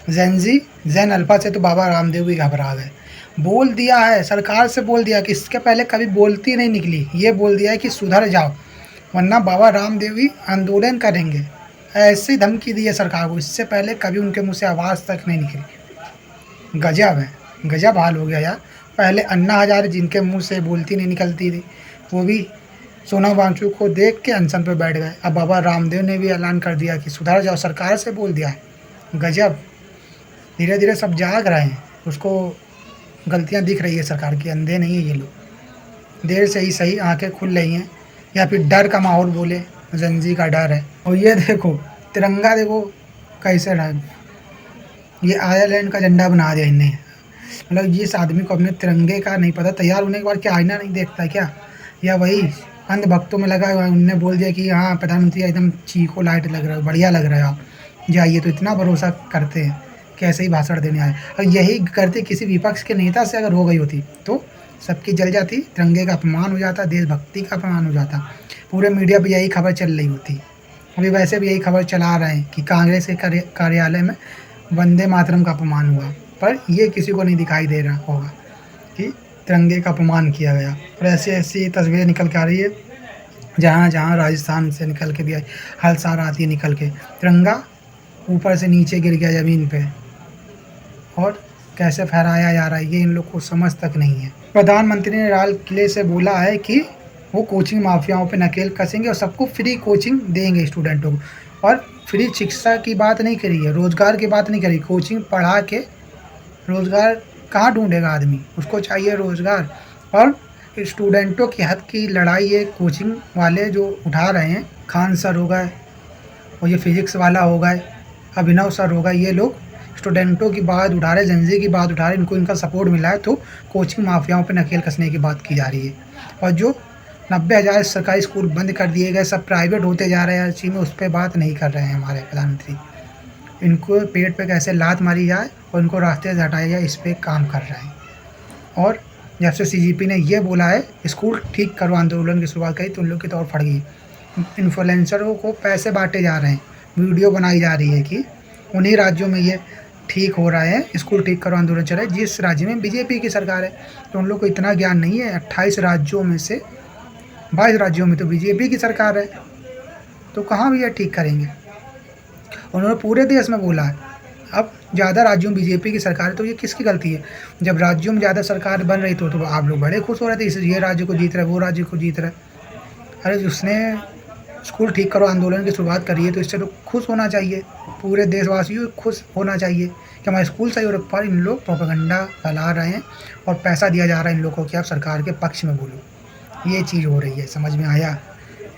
Gen Z Jain alpha से तो बाबा रामदेव भी घबरा गए। बोल दिया है, सरकार से बोल दिया कि इसके पहले कभी बोलती नहीं निकली, ये बोल दिया है कि सुधर जाओ वरना बाबा रामदेव भी आंदोलन करेंगे। ऐसी धमकी दी है सरकार को, इससे पहले कभी उनके मुँह से आवाज़ तक नहीं निकली। गजब है, गजब हाल हो गया यार। पहले अन्ना हजारे जिनके मुँह से बोलती नहीं निकलती थी, वो भी सोनम वांगचुक को देख के अनशन पे बैठ गए। अब बाबा रामदेव ने भी ऐलान कर दिया कि सुधर जाओ, सरकार से बोल दिया है। गजब, धीरे धीरे सब जाग रहे हैं, उसको गलतियां दिख रही है सरकार की, अंधे नहीं है ये लोग। देर से ही सही आंखें खुल रही हैं, या फिर डर का माहौल बोले, जंजी का डर है। और ये देखो तिरंगा, देखो कैसे रहा, ये आयरलैंड का झंडा बना दिया इनने। मतलब इस आदमी को अपने तिरंगे का नहीं पता, तैयार होने के बाद क्या आईना नहीं देखता है क्या? या वही अंधभक्तों में लगा हुआ है, उनने बोल दिया कि हाँ प्रधानमंत्री एकदम चीको लाइट लग रहा है, बढ़िया लग रहा है आप जाइए, तो इतना भरोसा करते हैं, कैसे ही भाषण देने आए। और यही करते किसी विपक्ष के नेता से अगर हो गई होती तो सबकी जल जाती, तिरंगे का अपमान हो जाता, देशभक्ति का अपमान हो जाता, पूरे मीडिया पर यही खबर चल रही होती। अभी वैसे भी यही खबर चला रहे हैं कि कांग्रेस के कार्यालय में वंदे मातरम का अपमान हुआ, पर ये किसी को नहीं दिखाई दे रहा होगा कि तिरंगे का अपमान किया गया। और ऐसी ऐसी तस्वीरें निकल के आ रही है, जहाँ जहाँ राजस्थान से निकल के भी आई, हर साल आती है निकल के, तिरंगा ऊपर से नीचे गिर गया ज़मीन पे, और कैसे फहराया जा रहा है ये इन लोग को समझ तक नहीं है। प्रधानमंत्री ने लाल किले से बोला है कि वो कोचिंग माफियाओं पे नकेल कसेंगे और सबको फ्री कोचिंग देंगे स्टूडेंटों को। और फ्री शिक्षा की बात नहीं करी है, रोज़गार की बात नहीं करी। कोचिंग पढ़ा के रोज़गार कहाँ ढूंढेगा आदमी, उसको चाहिए रोज़गार। और स्टूडेंटों के हक की लड़ाई ये कोचिंग वाले जो उठा रहे हैं, खान सर हो गए और ये फिज़िक्स वाला हो गए, अभिनव सर हो गए, ये लोग स्टूडेंटों की बात उठा रहे, जेनजी की बात उठा रहे, इनको इनका सपोर्ट मिला है तो कोचिंग माफियाओं पे नकेल कसने की बात की जा रही है। और जो 90,000 सरकारी स्कूल बंद कर दिए गए, सब प्राइवेट होते जा रहे हैं हर चीज़ में, उस पर बात नहीं कर रहे हैं हमारे प्रधानमंत्री। इनको पेट पे कैसे लात मारी जाए और इनको रास्ते से हटाया जाए, इस पर काम कर रहे हैं। और जब से सीजीपी ने ये बोला है स्कूल ठीक करो आंदोलन की शुरुआत करी, तो उन लोग की तो और फट गई। इन्फ्लुएंसरों को पैसे बांटे जा रहे हैं, वीडियो बनाई जा रही है कि उन्हीं राज्यों में ये ठीक हो रहा है, स्कूल ठीक करो आंदोलन चल रहा है, जिस राज्य में बीजेपी की सरकार है। तो उन लोग को इतना ज्ञान नहीं है, 28 राज्यों में से 22 राज्यों में तो बीजेपी की सरकार है, तो कहाँ भी ये ठीक करेंगे। उन्होंने पूरे देश में बोला है, अब ज़्यादा राज्यों में बीजेपी की सरकार है तो ये किसकी गलती है? जब राज्यों में ज़्यादा सरकार बन रही तो आप लोग बड़े खुश हो रहे थे, इसलिए ये राज्य को जीत रहा है, वो राज्य को जीत रहा है। अरे उसने स्कूल ठीक करो आंदोलन की शुरुआत करी है तो इससे तो खुश होना चाहिए, पूरे देशवासियों को खुश होना चाहिए कि हमारा स्कूल सही हो रहा है। पर इन लोग प्रोपेगेंडा फैला रहे हैं और पैसा दिया जा रहा है इन लोगों को कि आप सरकार के पक्ष में बोलो। ये चीज़ हो रही है, समझ में आया?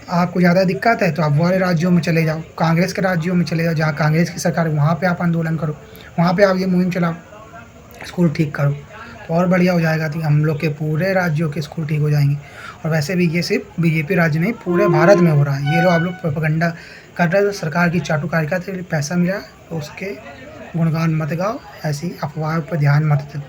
आपको ज़्यादा दिक्कत है तो आप वाले राज्यों में चले जाओ, कांग्रेस के राज्यों में चले जाओ, जहाँ कांग्रेस की सरकार है वहाँ पे आप आंदोलन करो, वहाँ पे आप ये मुहिम चलाओ, स्कूल ठीक करो, तो और बढ़िया हो जाएगा। तो हम लोग के पूरे राज्यों के स्कूल ठीक हो जाएंगे। और वैसे भी ये सिर्फ बीजेपी राज्य नहीं, पूरे भारत में हो रहा है। ये लोग आप लोग प्रोपेगेंडा कर रहे हो, सरकार की चाटुकारिता से पैसा मिला तो उसके गुणगान मत गाओ, ऐसी अफवाह पर ध्यान मत दो।